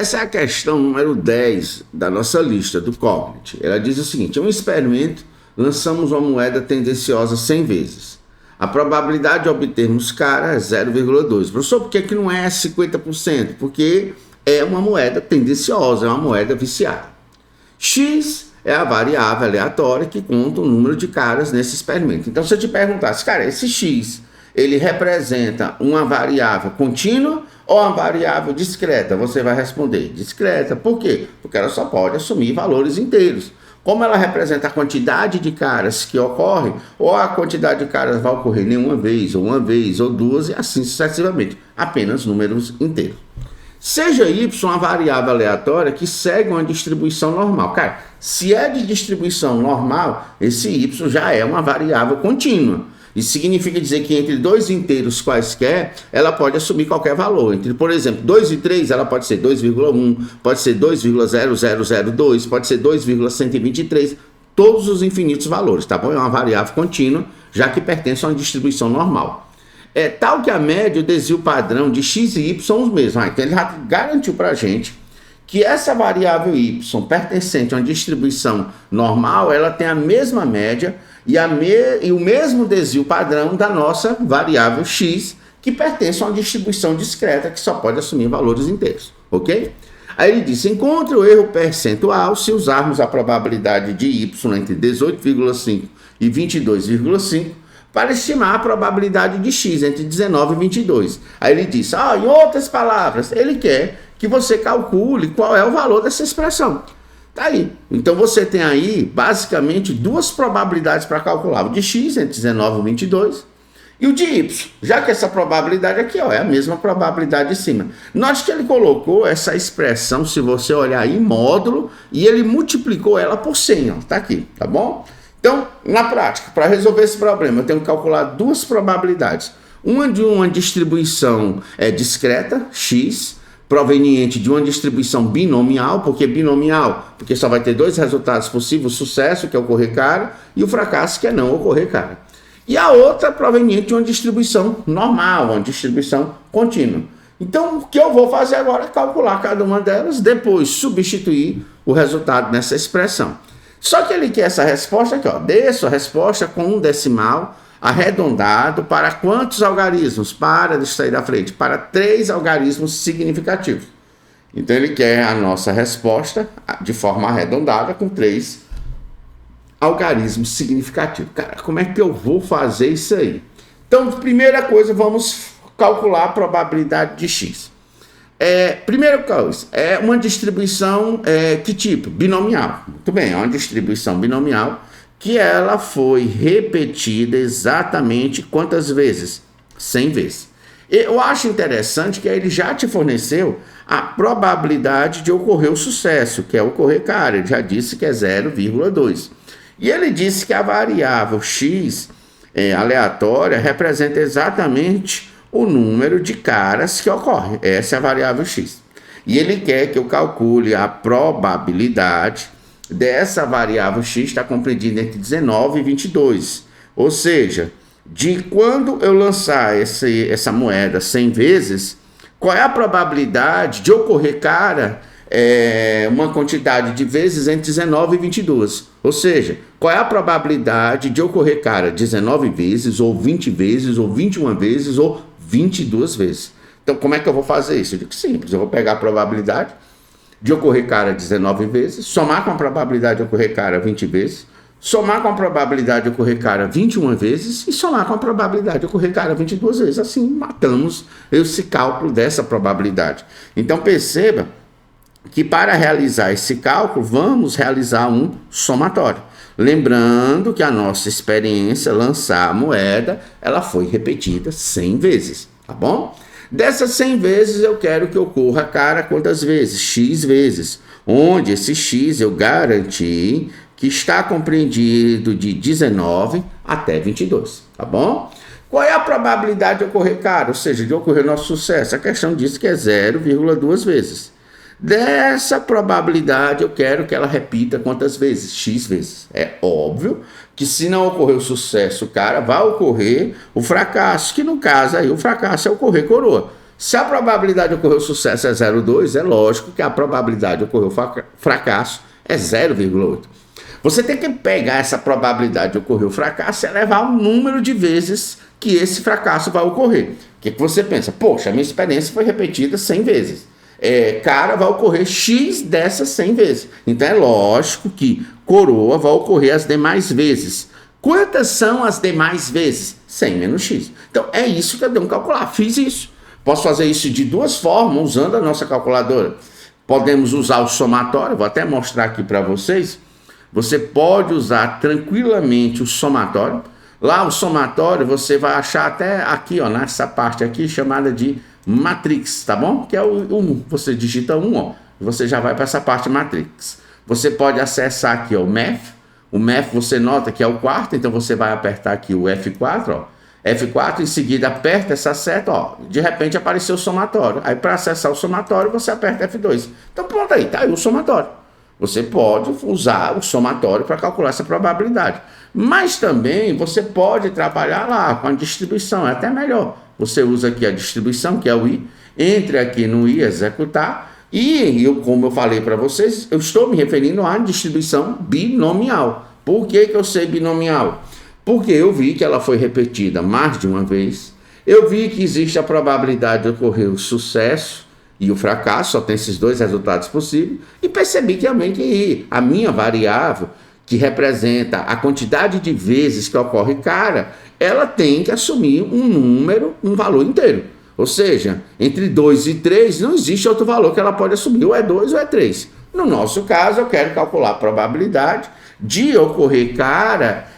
Essa é a questão número 10 da nossa lista do Cognit. Ela diz o seguinte: em um experimento, lançamos uma moeda tendenciosa 100 vezes. A probabilidade de obtermos cara é 0,2. Professor, por que não é 50%? Porque é uma moeda tendenciosa, é uma moeda viciada. X é a variável aleatória que conta o número de caras nesse experimento. Então, se eu te perguntasse, cara, esse X, ele representa uma variável contínua ou uma variável discreta? Você vai responder discreta. Por quê? Porque ela só pode assumir valores inteiros. Como ela representa a quantidade de caras que ocorre, ou a quantidade de caras vai ocorrer nenhuma vez, ou uma vez, ou duas, e assim sucessivamente. Apenas números inteiros. Seja y uma variável aleatória que segue uma distribuição normal. Cara, se é de distribuição normal, esse y já é uma variável contínua. Isso significa dizer que entre dois inteiros quaisquer, ela pode assumir qualquer valor. Entre, por exemplo, 2 e 3, ela pode ser 2,1, pode ser 2,0002, pode ser 2,123, todos os infinitos valores, tá bom? É uma variável contínua, já que pertence a uma distribuição normal. É tal que a média e o desvio padrão de x e y são os mesmos. Então ele já garantiu para a gente que essa variável y pertencente a uma distribuição normal, ela tem a mesma média e o mesmo desvio padrão da nossa variável x, que pertence a uma distribuição discreta que só pode assumir valores inteiros, ok? Aí ele diz: encontre o erro percentual se usarmos a probabilidade de y entre 18,5 e 22,5 para estimar a probabilidade de x entre 19 e 22. Aí ele diz, em outras palavras, ele quer que você calcule qual é o valor dessa expressão. Tá aí. Então você tem aí, basicamente, duas probabilidades para calcular. O de x entre 19 e 22 e o de y. Já que essa probabilidade aqui é a mesma probabilidade de cima. Note que ele colocou essa expressão, se você olhar aí, módulo, e ele multiplicou ela por 100. Tá aqui, tá bom? Então, na prática, para resolver esse problema, eu tenho que calcular duas probabilidades. Uma de uma distribuição discreta, x, proveniente de uma distribuição binomial. Por que binomial? Porque só vai ter dois resultados possíveis: o sucesso, que é ocorrer cara, e o fracasso, que é não ocorrer cara. E a outra proveniente de uma distribuição normal, uma distribuição contínua. Então, o que eu vou fazer agora é calcular cada uma delas, depois substituir o resultado nessa expressão. Só que ele quer essa resposta aqui, dê sua resposta com um decimal arredondado para quantos algarismos? Deixa eu sair da frente, para 3 algarismos significativos. Então ele quer a nossa resposta de forma arredondada com 3 algarismos significativos. Cara, como é que eu vou fazer isso aí? Então, primeira coisa, vamos calcular a probabilidade de x. Primeira coisa, é uma distribuição que tipo? Binomial. Muito bem, é uma distribuição binomial que ela foi repetida exatamente quantas vezes? 100 vezes. Eu acho interessante que ele já te forneceu a probabilidade de ocorrer o sucesso, que é ocorrer cara. Ele já disse que é 0,2. E ele disse que a variável x aleatória representa exatamente o número de caras que ocorre. Essa é a variável x. E ele quer que eu calcule a probabilidade dessa variável x estar compreendida entre 19 e 22. Ou seja, de quando eu lançar essa moeda 100 vezes, qual é a probabilidade de ocorrer cara uma quantidade de vezes entre 19 e 22. Ou seja, qual é a probabilidade de ocorrer cara 19 vezes, ou 20 vezes, ou 21 vezes, ou 22 vezes. Então, como é que eu vou fazer isso? Eu digo simples, eu vou pegar a probabilidade de ocorrer cara 19 vezes, somar com a probabilidade de ocorrer cara 20 vezes, somar com a probabilidade de ocorrer cara 21 vezes e somar com a probabilidade de ocorrer cara 22 vezes. Assim, matamos esse cálculo dessa probabilidade. Então, perceba que para realizar esse cálculo, vamos realizar um somatório. Lembrando que a nossa experiência, lançar a moeda, ela foi repetida 100 vezes, tá bom? Dessas 100 vezes eu quero que ocorra cara quantas vezes? X vezes, onde esse x eu garanti que está compreendido de 19 até 22, tá bom? Qual é a probabilidade de ocorrer cara, ou seja, de ocorrer nosso sucesso? A questão diz que é 0,2 vezes. Dessa probabilidade eu quero que ela repita quantas vezes? X vezes. É óbvio que se não ocorrer o sucesso, cara, vai ocorrer o fracasso, que no caso aí o fracasso é ocorrer coroa. Se a probabilidade de ocorrer o sucesso é 0,2, é lógico que a probabilidade de ocorrer o fracasso é 0,8. Você tem que pegar essa probabilidade de ocorrer o fracasso e elevar o número de vezes que esse fracasso vai ocorrer. O que você pensa? Poxa, a minha experiência foi repetida 100 vezes. Cara, vai ocorrer X dessas 100 vezes. Então é lógico que coroa vai ocorrer as demais vezes. Quantas são as demais vezes? 100 menos X. Então é isso que eu devo calcular. Fiz isso. Posso fazer isso de duas formas usando a nossa calculadora. Podemos usar o somatório, vou até mostrar aqui para vocês. Você pode usar tranquilamente o somatório. Lá o somatório você vai achar até aqui, ó, nessa parte aqui chamada de matrix, tá bom? Que é o 1. Você digita 1, ó, e você já vai para essa parte matrix. Você pode acessar aqui, ó, o math. O math você nota que é o quarto, então você vai apertar aqui o F4, ó. F4, em seguida aperta essa seta, ó, de repente apareceu o somatório. Aí para acessar o somatório você aperta F2. Então pronto aí, tá aí o somatório. Você pode usar o somatório para calcular essa probabilidade. Mas também você pode trabalhar lá com a distribuição, é até melhor. Você usa aqui a distribuição, que é o I, entre aqui no I, executar, e como eu falei para vocês, eu estou me referindo à distribuição binomial. Por que eu sei binomial? Porque eu vi que ela foi repetida mais de uma vez, eu vi que existe a probabilidade de ocorrer o sucesso e o fracasso, só tem esses dois resultados possíveis, e percebi que realmente a minha variável, que representa a quantidade de vezes que ocorre cara, ela tem que assumir um número, um valor inteiro. Ou seja, entre 2 e 3 não existe outro valor que ela pode assumir, ou é 2 ou é 3. No nosso caso, eu quero calcular a probabilidade de ocorrer cara,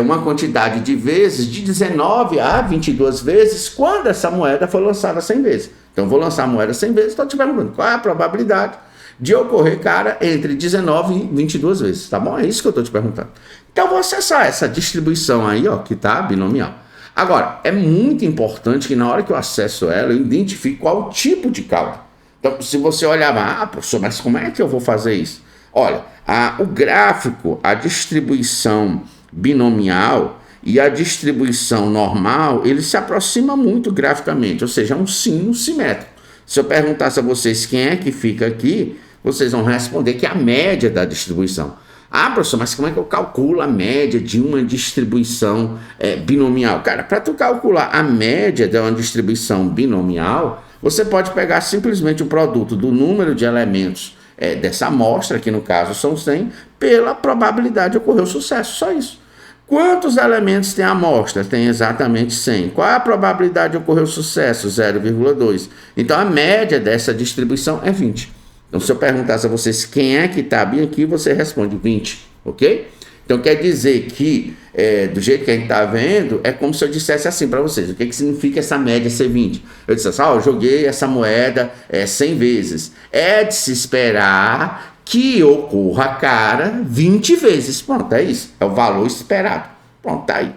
uma quantidade de vezes, de 19 a 22 vezes, quando essa moeda foi lançada 100 vezes. Então, vou lançar a moeda 100 vezes, estou te perguntando qual é a probabilidade de ocorrer cara entre 19 e 22 vezes, tá bom? É isso que eu estou te perguntando. Então, vou acessar essa distribuição aí, ó, que tá binomial. Agora, é muito importante que na hora que eu acesso ela, eu identifique qual tipo de cálculo. Então, se você olhar, professor, mas como é que eu vou fazer isso? Olha, o gráfico, a distribuição binomial e a distribuição normal, ele se aproxima muito graficamente, ou seja, é um sino simétrico. Se eu perguntasse a vocês quem é que fica aqui, vocês vão responder que é a média da distribuição. Professor, mas como é que eu calculo a média de uma distribuição binomial? Cara, para tu calcular a média de uma distribuição binomial, você pode pegar simplesmente o produto do número de elementos dessa amostra, que no caso são 100, pela probabilidade de ocorrer o sucesso, só isso. Quantos elementos tem a amostra? Tem exatamente 100. Qual é a probabilidade de ocorrer o sucesso? 0,2. Então a média dessa distribuição é 20. Então se eu perguntasse a vocês quem é que está bem aqui, você responde 20, ok? Então quer dizer que, do jeito que a gente está vendo, é como se eu dissesse assim para vocês, o que significa essa média ser 20? Eu disse assim, eu joguei essa moeda 100 vezes. É de se esperar que ocorra cara 20 vezes. Pronto, é isso. É o valor esperado. Pronto, tá aí.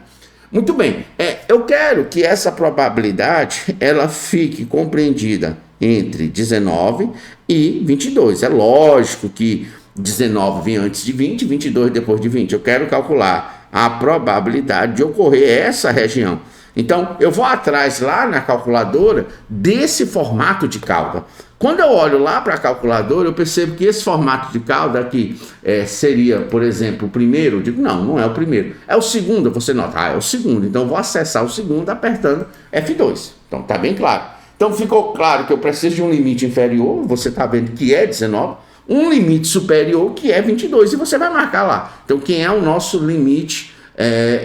Muito bem. Eu quero que essa probabilidade ela fique compreendida entre 19 e 22. É lógico que 19 vem antes de 20, 22 depois de 20. Eu quero calcular a probabilidade de ocorrer essa região. Então, eu vou atrás lá na calculadora desse formato de cálculo. Quando eu olho lá para a calculadora, eu percebo que esse formato de cálculo aqui seria, por exemplo, o primeiro. Eu digo, não é o primeiro. É o segundo, você nota, é o segundo. Então, eu vou acessar o segundo apertando F2. Então, está bem claro. Então, ficou claro que eu preciso de um limite inferior, você está vendo que é 19, um limite superior, que é 22, e você vai marcar lá. Então, quem é o nosso limite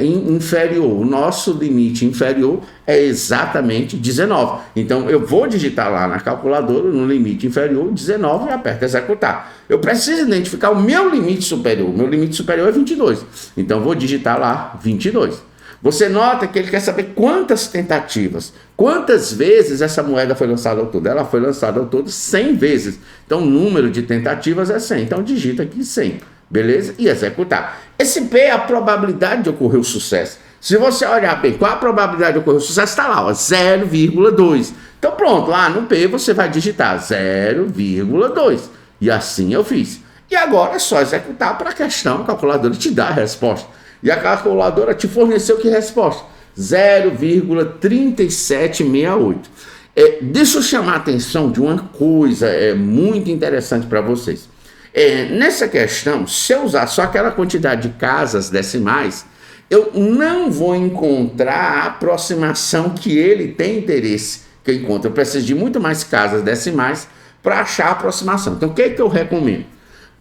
inferior? O nosso limite inferior é exatamente 19. Então, eu vou digitar lá na calculadora, no limite inferior, 19 e aperto executar. Eu preciso identificar o meu limite superior. O meu limite superior é 22. Então, vou digitar lá 22. Você nota que ele quer saber quantas tentativas, quantas vezes essa moeda foi lançada ao todo. Ela foi lançada ao todo 100 vezes. Então, o número de tentativas é 100. Então, digita aqui 100. Beleza? E executar. Esse P é a probabilidade de ocorrer o sucesso. Se você olhar bem, qual a probabilidade de ocorrer o sucesso? Está lá, 0,2. Então, pronto, lá no P você vai digitar 0,2. E assim eu fiz. E agora é só executar para a questão, a calculadora te dá a resposta. E a calculadora te forneceu que resposta? 0,3768. Deixa eu chamar a atenção de uma coisa muito interessante para vocês. Nessa questão, se eu usar só aquela quantidade de casas decimais, eu não vou encontrar a aproximação que ele tem interesse que eu encontro. Eu preciso de muito mais casas decimais para achar a aproximação. Então, o que eu recomendo?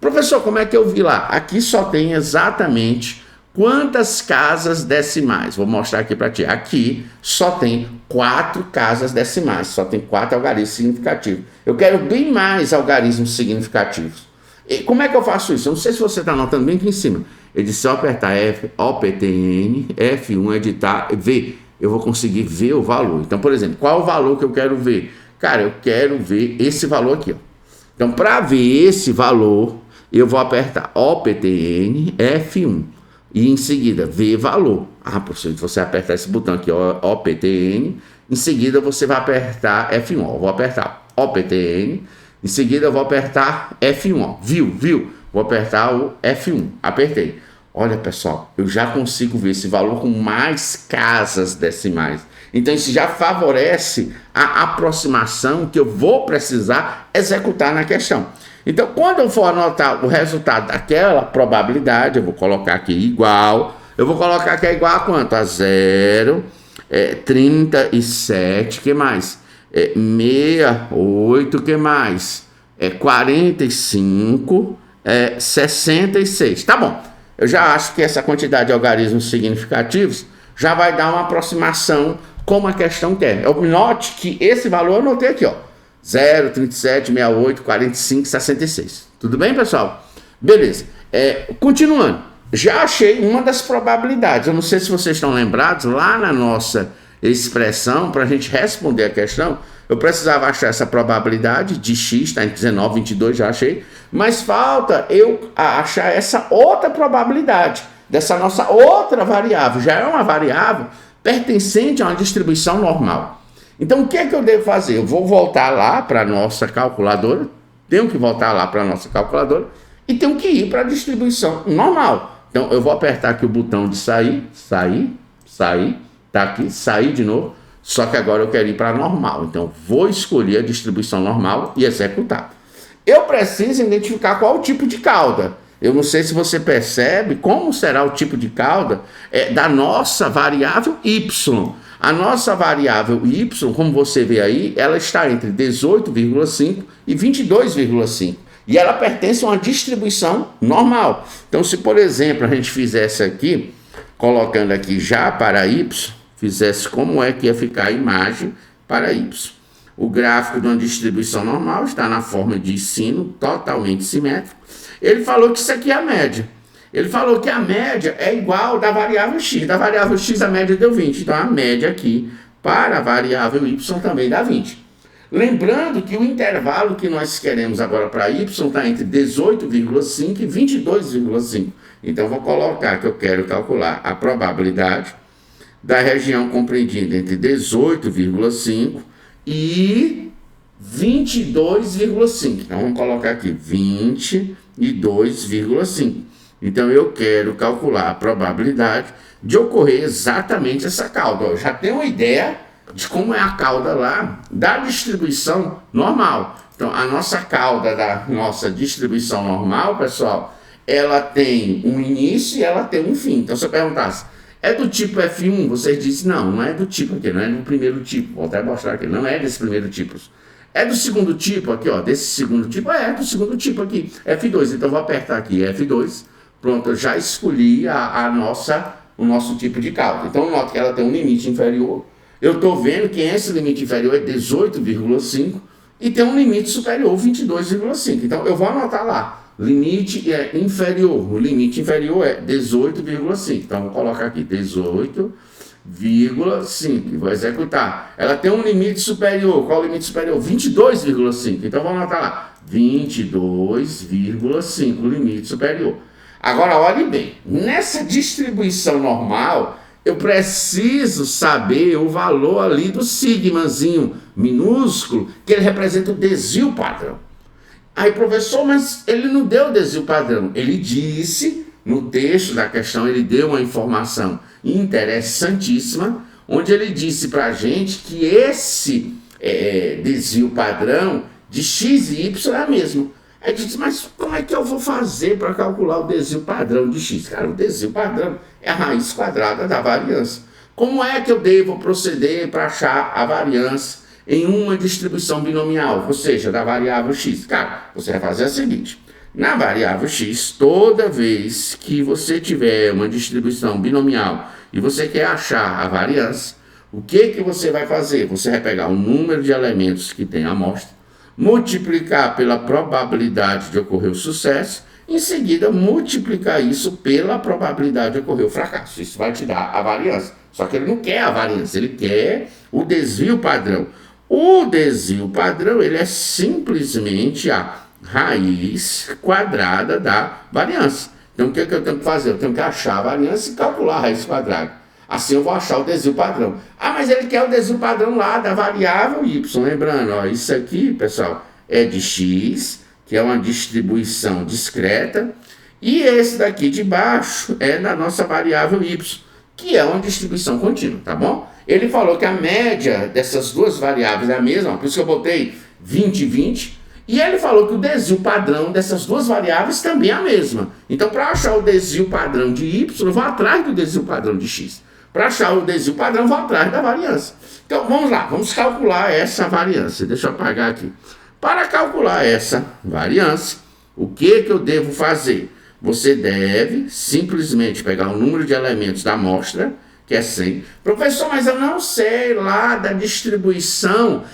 Professor, como é que eu vi lá? Aqui só tem exatamente quantas casas decimais. Vou mostrar aqui para ti. Aqui só tem 4 casas decimais, só tem 4 algarismos significativos. Eu quero bem mais algarismos significativos. E como é que eu faço isso? Eu não sei se você está notando bem aqui em cima. Ele disse apertar F, OPTN, F1, editar, V. Eu vou conseguir ver o valor. Então, por exemplo, qual é o valor que eu quero ver? Cara, eu quero ver esse valor aqui, ó. Então, para ver esse valor, eu vou apertar OPTN, F1. E em seguida, ver valor. Professor, você apertar esse botão aqui, OPTN. Em seguida, você vai apertar F1. Eu vou apertar OPTN. Em seguida, eu vou apertar F1. Viu? Vou apertar o F1. Apertei. Olha, pessoal, eu já consigo ver esse valor com mais casas decimais. Então, isso já favorece a aproximação que eu vou precisar executar na questão. Então, quando eu for anotar o resultado daquela probabilidade, eu vou colocar aqui igual. Eu vou colocar que é igual a quanto? A 0, 37, que mais? 68, que mais? 45, 66. Tá bom. Eu já acho que essa quantidade de algarismos significativos já vai dar uma aproximação como a questão quer. Note que esse valor eu anotei aqui, ó. 0, 37, 68, 45, 66. Tudo bem, pessoal? Beleza. Continuando. Já achei uma das probabilidades. Eu não sei se vocês estão lembrados, lá na nossa expressão, para a gente responder a questão, eu precisava achar essa probabilidade de x, está entre 19 e 22, já achei. Mas falta eu achar essa outra probabilidade, dessa nossa outra variável. Já é uma variável pertencente a uma distribuição normal. Então, o que é que eu devo fazer? Eu vou voltar lá para a nossa calculadora, tenho que voltar lá para a nossa calculadora e tenho que ir para a distribuição normal. Então, eu vou apertar aqui o botão de sair, tá aqui, sair de novo, só que agora eu quero ir para a normal. Então, vou escolher a distribuição normal e executar. Eu preciso identificar qual o tipo de cauda. Eu não sei se você percebe como será o tipo de cauda da nossa variável y. A nossa variável y, como você vê aí, ela está entre 18,5 e 22,5. E ela pertence a uma distribuição normal. Então, se, por exemplo, a gente fizesse aqui, colocando aqui já para y, fizesse como é que ia ficar a imagem para y. O gráfico de uma distribuição normal está na forma de sino, totalmente simétrico. Ele falou que isso aqui é a média. Ele falou que a média é igual da variável x. Da variável x a média deu 20. Então a média aqui para a variável y também dá 20. Lembrando que o intervalo que nós queremos agora para y está entre 18,5 e 22,5. Então vou colocar que eu quero calcular a probabilidade da região compreendida entre 18,5 e 22,5. Então vamos colocar aqui 22,5. Então, eu quero calcular a probabilidade de ocorrer exatamente essa cauda. Eu já tenho uma ideia de como é a cauda lá da distribuição normal. Então, a nossa cauda da nossa distribuição normal, pessoal, ela tem um início e ela tem um fim. Então, se eu perguntasse, é do tipo F1? Vocês dizem, não é do tipo aqui, não é do primeiro tipo. Vou até mostrar aqui, não é desse primeiro tipo. É do segundo tipo aqui, ó, desse segundo tipo? É do segundo tipo aqui, F2. Então, eu vou apertar aqui F2. Pronto, eu já escolhi o nosso tipo de cauda. Então, note que ela tem um limite inferior. Eu estou vendo que esse limite inferior é 18,5 e tem um limite superior, 22,5. Então, eu vou anotar lá. Limite inferior. O limite inferior é 18,5. Então, vou colocar aqui 18,5. Vou executar. Ela tem um limite superior. Qual é o limite superior? 22,5. Então, vou anotar lá. 22,5. O limite superior. Agora, olhe bem, nessa distribuição normal, eu preciso saber o valor ali do sigmazinho minúsculo, que ele representa o desvio padrão. Aí, professor, mas ele não deu o desvio padrão. Ele disse, no texto da questão, ele deu uma informação interessantíssima, onde ele disse para a gente que esse desvio padrão de x e y é a mesma. Aí diz, mas como é que eu vou fazer para calcular o desvio padrão de x? Cara, o desvio padrão é a raiz quadrada da variância. Como é que eu devo proceder para achar a variância em uma distribuição binomial, ou seja, da variável x? Cara, você vai fazer o seguinte. Na variável x, toda vez que você tiver uma distribuição binomial e você quer achar a variância, o que você vai fazer? Você vai pegar o número de elementos que tem a amostra, multiplicar pela probabilidade de ocorrer o sucesso, em seguida multiplicar isso pela probabilidade de ocorrer o fracasso. Isso vai te dar a variância. Só que ele não quer a variância, ele quer o desvio padrão. O desvio padrão, ele é simplesmente a raiz quadrada da variância. Então, o que eu tenho que fazer? Eu tenho que achar a variância e calcular a raiz quadrada. Assim eu vou achar o desvio padrão. Ah, mas ele quer o desvio padrão lá da variável y. Lembrando, ó, isso aqui, pessoal, é de x, que é uma distribuição discreta. E esse daqui de baixo é da nossa variável y, que é uma distribuição contínua, tá bom? Ele falou que a média dessas duas variáveis é a mesma, por isso que eu botei 20 e 20. E ele falou que o desvio padrão dessas duas variáveis também é a mesma. Então, para achar o desvio padrão de y, eu vou atrás do desvio padrão de x. Para achar o desvio padrão, eu vou atrás da variância. Então, vamos lá, vamos calcular essa variância. Deixa eu apagar aqui. Para calcular essa variância, o que eu devo fazer? Você deve simplesmente pegar o número de elementos da amostra, que é 100. Professor, mas eu não sei lá da distribuição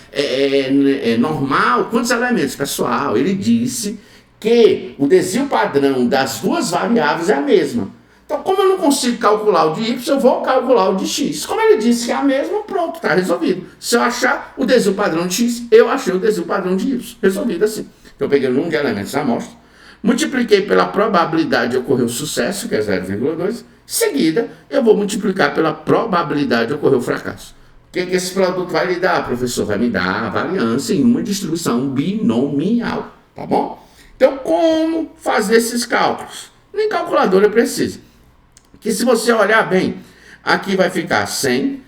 normal. Quantos elementos? Pessoal, ele disse que o desvio padrão das duas variáveis é a mesma. Então, como eu não consigo calcular o de y, eu vou calcular o de x. Como ele disse que é a mesma, pronto, está resolvido. Se eu achar o desvio padrão de x, eu achei o desvio padrão de y. Resolvido assim. Então, eu peguei o número de elementos da amostra, multipliquei pela probabilidade de ocorrer o sucesso, que é 0,2. Em seguida, eu vou multiplicar pela probabilidade de ocorrer o fracasso. O que esse produto vai lhe dar, professor? Vai me dar a variância em uma distribuição binomial, tá bom? Então, como fazer esses cálculos? Nem calculadora precisa. Que se você olhar bem, aqui vai ficar 100,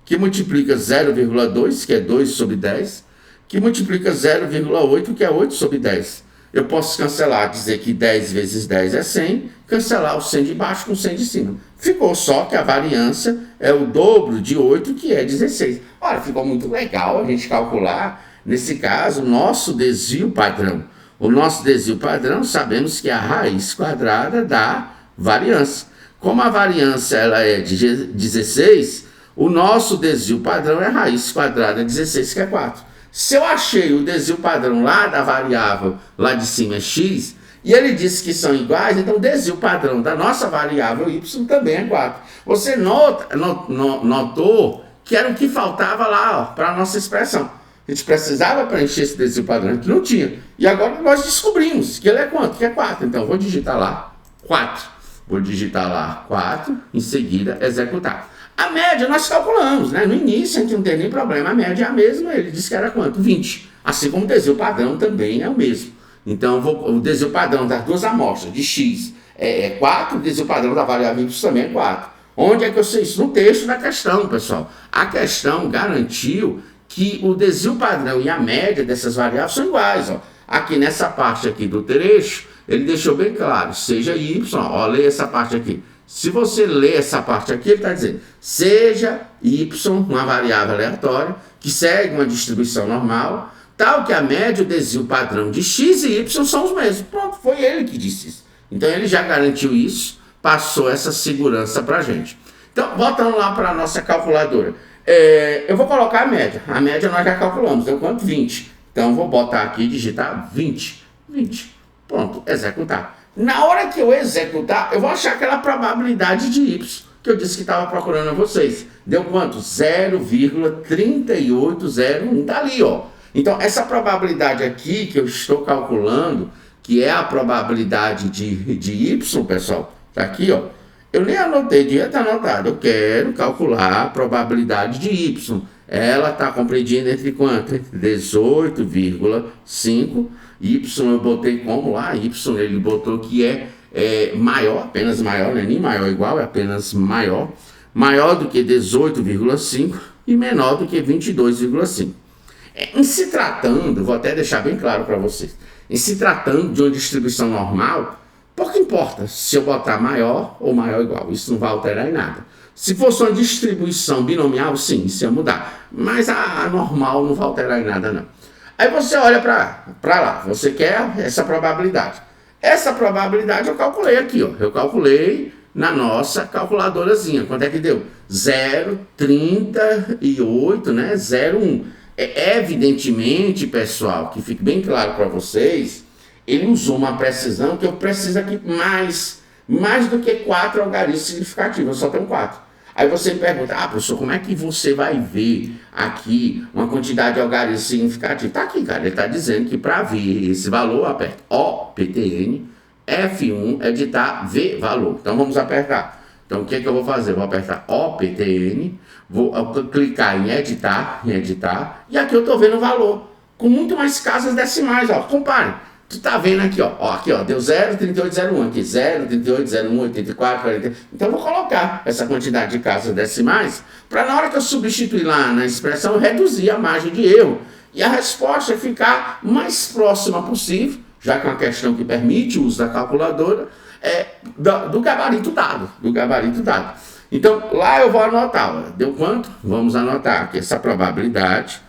que multiplica 0,2, que é 2 sobre 10, que multiplica 0,8, que é 8 sobre 10. Eu posso cancelar, dizer que 10 vezes 10 é 100, cancelar o 100 de baixo com o 100 de cima. Ficou só que a variância é o dobro de 8, que é 16. Olha, ficou muito legal a gente calcular, nesse caso, o nosso desvio padrão. O nosso desvio padrão, sabemos que é a raiz quadrada da variância. Como a variância ela é de 16, o nosso desvio padrão é a raiz quadrada de 16, que é 4. Se eu achei o desvio padrão lá da variável, lá de cima é x, e ele disse que são iguais, então o desvio padrão da nossa variável y também é 4. Você notou que era o que faltava lá para a nossa expressão. A gente precisava preencher esse desvio padrão, que não tinha. E agora nós descobrimos que ele é quanto? Que é 4. Então eu vou digitar lá 4. Vou digitar lá 4, em seguida executar. A média nós calculamos, né? No início a gente não tem nem problema, a média é a mesma, ele disse que era quanto? 20. Assim como o desvio padrão também é o mesmo. Então o desvio padrão das duas amostras de x é 4, o desvio padrão da variável y também é 4. Onde é que eu sei isso? No texto da questão, pessoal. A questão garantiu que o desvio padrão e a média dessas variáveis são iguais. Ó. Aqui nessa parte aqui do trecho, ele deixou bem claro, seja y, ó, leia essa parte aqui. Se você ler essa parte aqui, ele está dizendo, seja y uma variável aleatória, que segue uma distribuição normal, tal que a média e o desvio padrão de x e y são os mesmos. Pronto, foi ele que disse isso. Então ele já garantiu isso, passou essa segurança para a gente. Então, voltando lá para a nossa calculadora. Eu vou colocar a média. A média nós já calculamos, deu quanto? 20. Então, vou botar aqui e digitar 20. 20. Pronto, executar. Na hora que eu executar, eu vou achar aquela probabilidade de y, que eu disse que estava procurando a vocês. Deu quanto? 0,3801. Está ali, ó. Então, essa probabilidade aqui que eu estou calculando, que é a probabilidade de y, pessoal, está aqui, ó. Eu nem anotei, devia estar anotado. Eu quero calcular a probabilidade de y. Ela está compreendida entre quanto? 18,5. Y eu botei como lá? Y ele botou que é maior, apenas maior, não é nem maior igual, é apenas maior. Maior do que 18,5 e menor do que 22,5. Em se tratando, vou até deixar bem claro para vocês, em se tratando de uma distribuição normal, pouco importa se eu botar maior ou maior ou igual, isso não vai alterar em nada. Se fosse uma distribuição binomial, sim, isso ia mudar, mas a normal não vai alterar em nada não. Aí você olha para lá, você quer essa probabilidade. Essa probabilidade eu calculei aqui, ó. Eu calculei na nossa calculadorazinha. Quanto é que deu? 0,38, né? 0,1. Evidentemente, pessoal, que fique bem claro para vocês, ele usou uma precisão que eu preciso aqui mais do que 4 algarismos significativos. Eu só tenho 4. Aí você me pergunta, professor, como é que você vai ver aqui uma quantidade de algarismos significativos? Está aqui, cara, ele está dizendo que para ver esse valor, aperta OPTN, F1, editar, V valor. Então vamos apertar. Então o que eu vou fazer? Vou apertar OPTN, vou clicar em editar, e aqui eu estou vendo o valor, com muito mais casas decimais, ó, compare. Tu tá vendo aqui, ó, aqui, ó, deu 0,3801, aqui 0,3801, 84, 40. Então eu vou colocar essa quantidade de casas decimais para na hora que eu substituir lá na expressão eu reduzir a margem de erro e a resposta ficar mais próxima possível, já que é uma questão que permite o uso da calculadora, do gabarito dado, Então lá eu vou anotar, ó, deu quanto? Vamos anotar aqui essa probabilidade,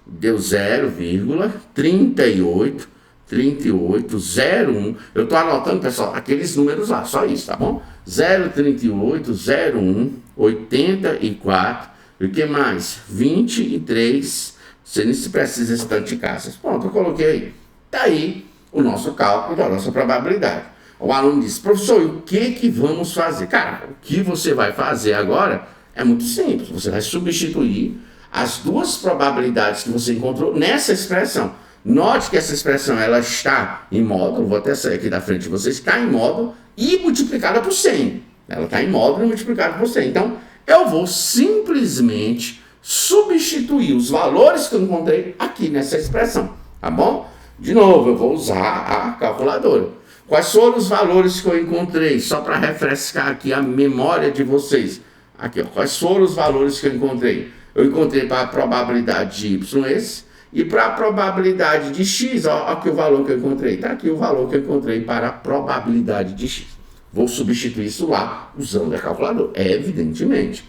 deu 0,3801. Eu estou anotando, pessoal, aqueles números lá, só isso, tá bom? 0,38, 0,1, 84, e o que mais? 23, você nem se precisa esse tanto de casas. Pronto, eu coloquei aí. Tá aí o nosso cálculo da nossa probabilidade. O aluno disse, professor, e o que vamos fazer? Cara, o que você vai fazer agora é muito simples. Você vai substituir as duas probabilidades que você encontrou nessa expressão. Note que essa expressão ela está em módulo, vou até sair aqui da frente de vocês, está em módulo e multiplicada por 100. Ela está em módulo e multiplicada por 100. Então, eu vou simplesmente substituir os valores que eu encontrei aqui nessa expressão, tá bom? De novo, eu vou usar a calculadora. Quais foram os valores que eu encontrei? Só para refrescar aqui a memória de vocês. Aqui, ó, quais foram os valores que eu encontrei? Eu encontrei para a probabilidade de y esse. E para a probabilidade de x, ó, aqui o valor que eu encontrei. Está aqui o valor que eu encontrei para a probabilidade de x. Vou substituir isso lá usando a calculadora, evidentemente.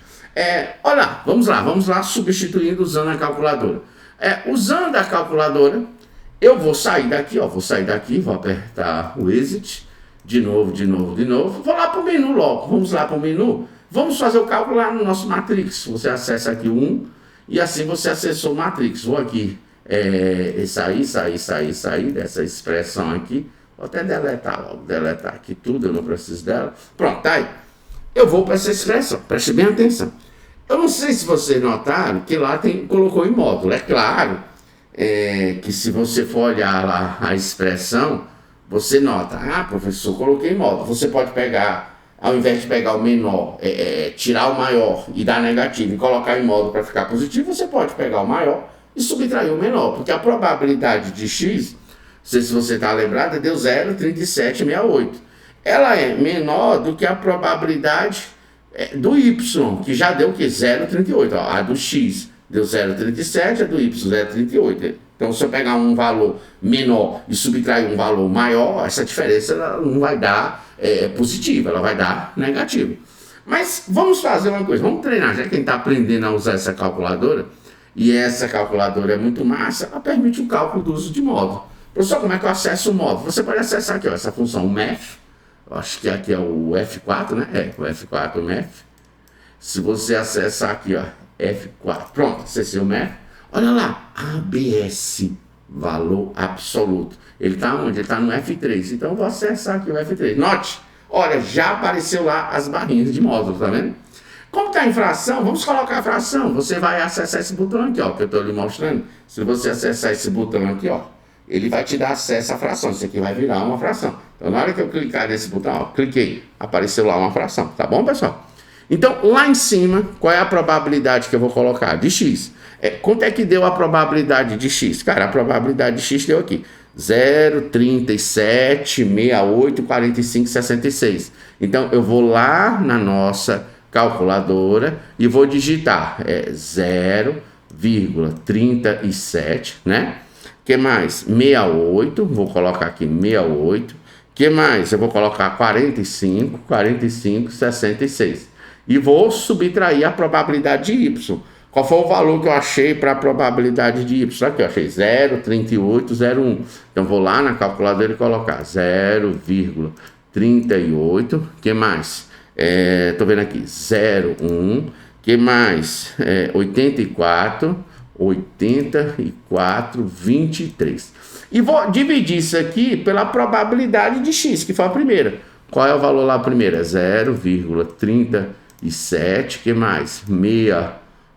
Olha, vamos lá, substituindo usando a calculadora. Usando a calculadora, eu vou sair daqui, ó, vou apertar o exit, de novo. Vou lá para o menu logo, vamos lá para o menu. Vamos fazer o cálculo lá no nosso Matrix. Você acessa aqui o 1 e assim você acessou o Matrix. Vou aqui. Sair dessa expressão aqui. Vou até deletar aqui tudo, eu não preciso dela. Pronto, tá aí. Eu vou para essa expressão, preste bem atenção. Eu não sei se vocês notaram que lá colocou em módulo. É claro que se você for olhar lá a expressão, você nota, professor, coloquei em módulo. Você pode pegar, ao invés de pegar o menor, tirar o maior e dar negativo e colocar em módulo para ficar positivo, você pode pegar o maior e subtrair o menor, porque a probabilidade de x, não sei se você está lembrado, deu 0,3768. Ela é menor do que a probabilidade do y, que já deu o que? 0,38. A do x deu 0,37, a do y 0,38. Então, se eu pegar um valor menor e subtrair um valor maior, essa diferença ela não vai dar positiva, ela vai dar negativa. Mas vamos fazer uma coisa, vamos treinar, já que quem está aprendendo a usar essa calculadora, e essa calculadora é muito massa, ela permite o cálculo do uso de módulo. Professor, como é que eu acesso o módulo? Você pode acessar aqui, ó, essa função math, eu acho que aqui é o F4, né? O F4 math. Se você acessar aqui, ó, F4, pronto, acessei o math. Olha lá, ABS, valor absoluto. Ele está onde? Ele está no F3, então eu vou acessar aqui o F3. Note, olha, já apareceu lá as barrinhas de módulo, tá vendo? Como está em fração, vamos colocar a fração. Você vai acessar esse botão aqui, ó, que eu estou lhe mostrando. Se você acessar esse botão aqui, ó, ele vai te dar acesso à fração. Isso aqui vai virar uma fração. Então, na hora que eu clicar nesse botão, ó, cliquei, apareceu lá uma fração. Tá bom, pessoal? Então, lá em cima, qual é a probabilidade que eu vou colocar? De x. Quanto é que deu a probabilidade de x? Cara, a probabilidade de x deu aqui. 0,37684566. Então, eu vou lá na nossa calculadora e vou digitar 0,37684566. 0,37, né? Que mais? 68, vou colocar aqui 68. Que mais? Eu vou colocar 45, 66. E vou subtrair a probabilidade de y. Qual foi o valor que eu achei para a probabilidade de y? Aqui eu achei 0,3801. Então vou lá na calculadora e colocar 0,38. Que mais? Tô vendo aqui 0,1. Que mais? 84, 23. E vou dividir isso aqui pela probabilidade de x, que foi a primeira. Qual é o valor lá a primeira? 0,37. Que mais?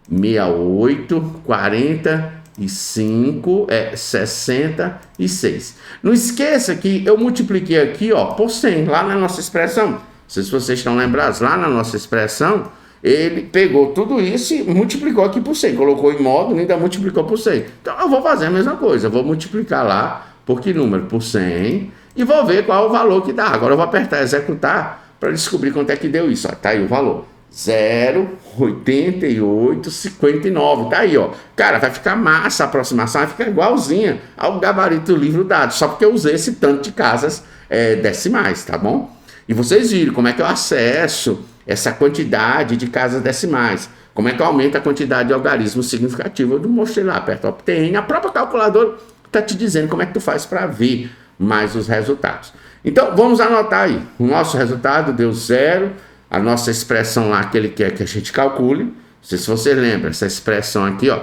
68, 45, 66. Não esqueça que eu multipliquei aqui, ó, por 100, lá na nossa expressão. Não sei se vocês estão lembrados, lá na nossa expressão, ele pegou tudo isso e multiplicou aqui por 100, colocou em módulo e ainda multiplicou por 100. Então eu vou fazer a mesma coisa, eu vou multiplicar lá, por que número? Por 100, e vou ver qual é o valor que dá. Agora eu vou apertar executar para descobrir quanto é que deu isso. Ó, tá aí o valor. 0,8859. Tá aí, ó. Cara, vai ficar massa a aproximação, vai ficar igualzinha ao gabarito do livro dado, só porque eu usei esse tanto de casas decimais, tá bom? E vocês viram como é que eu acesso essa quantidade de casas decimais, como é que aumenta a quantidade de algarismos significativos. Eu mostrei lá, aperta Obtém, a própria calculadora está te dizendo como é que tu faz para ver mais os resultados. Então, vamos anotar aí. O nosso resultado deu 0, a nossa expressão lá que ele quer que a gente calcule. Não sei se você lembra, essa expressão aqui, ó,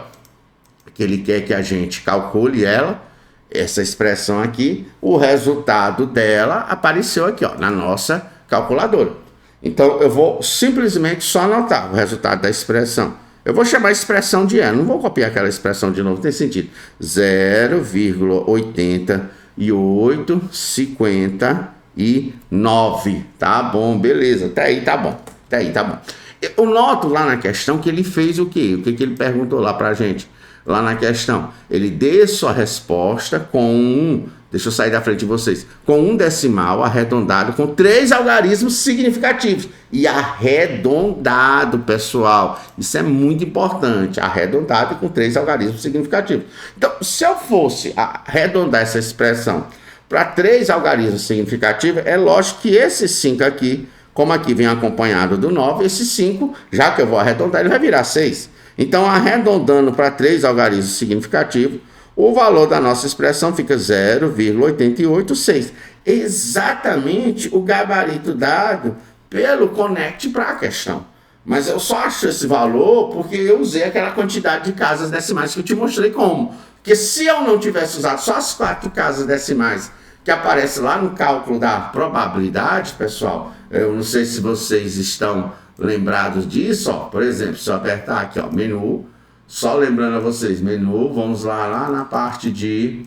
que ele quer que a gente calcule ela, essa expressão aqui, o resultado dela apareceu aqui, ó, na nossa calculadora. Então, eu vou simplesmente só anotar o resultado da expressão. Eu vou chamar a expressão de N, não vou copiar aquela expressão de novo, não tem sentido. 0,8859, tá bom, beleza, até aí tá bom, até aí tá bom. Eu noto lá na questão que ele fez o quê? O que ele perguntou lá pra gente? Lá na questão, ele deu sua resposta com deixa eu sair da frente de vocês, com um decimal arredondado com 3 algarismos significativos. E arredondado, pessoal, isso é muito importante, arredondado e com 3 algarismos significativos. Então, se eu fosse arredondar essa expressão para 3 algarismos significativos, é lógico que esse 5 aqui, como aqui vem acompanhado do 9, esse 5, já que eu vou arredondar, ele vai virar 6. Então, arredondando para 3 algarismos significativos, o valor da nossa expressão fica 0,886. Exatamente o gabarito dado pelo Connect para a questão. Mas eu só acho esse valor porque eu usei aquela quantidade de casas decimais que eu te mostrei como. Porque se eu não tivesse usado só as 4 casas decimais que aparecem lá no cálculo da probabilidade, pessoal, eu não sei se vocês estão lembrados disso, ó. Por exemplo, se eu apertar aqui, ó, menu, só lembrando a vocês, menu, vamos lá na parte de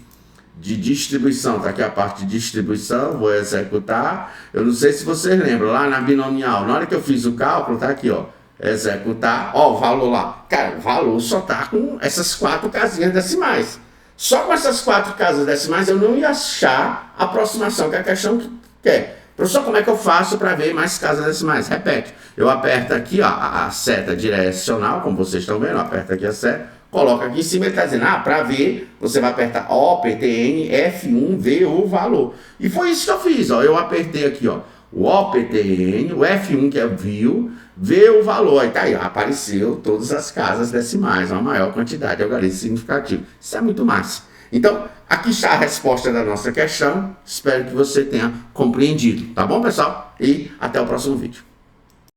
distribuição, tá aqui a parte de distribuição, vou executar. Eu não sei se vocês lembram, lá na binomial, na hora que eu fiz o cálculo, tá aqui, ó, executar, ó, o valor lá. Cara, o valor só tá com essas 4 casinhas decimais. Só com essas 4 casas decimais eu não ia achar a aproximação que a questão quer. Professor, como é que eu faço para ver mais casas decimais? Repete. Eu aperto aqui, ó, a seta direcional, como vocês estão vendo, aperta aqui a seta, coloca aqui em cima, ele está dizendo, para ver, você vai apertar OPTN, F1, ver o valor. E foi isso que eu fiz, ó, eu apertei aqui, ó, o OPTN, o F1, que é view, ver o valor. Aí tá aí, ó, apareceu todas as casas decimais, uma maior quantidade de algarismos significativos. Isso é muito massa. Então, aqui está a resposta da nossa questão. Espero que você tenha compreendido. Tá bom, pessoal? E até o próximo vídeo.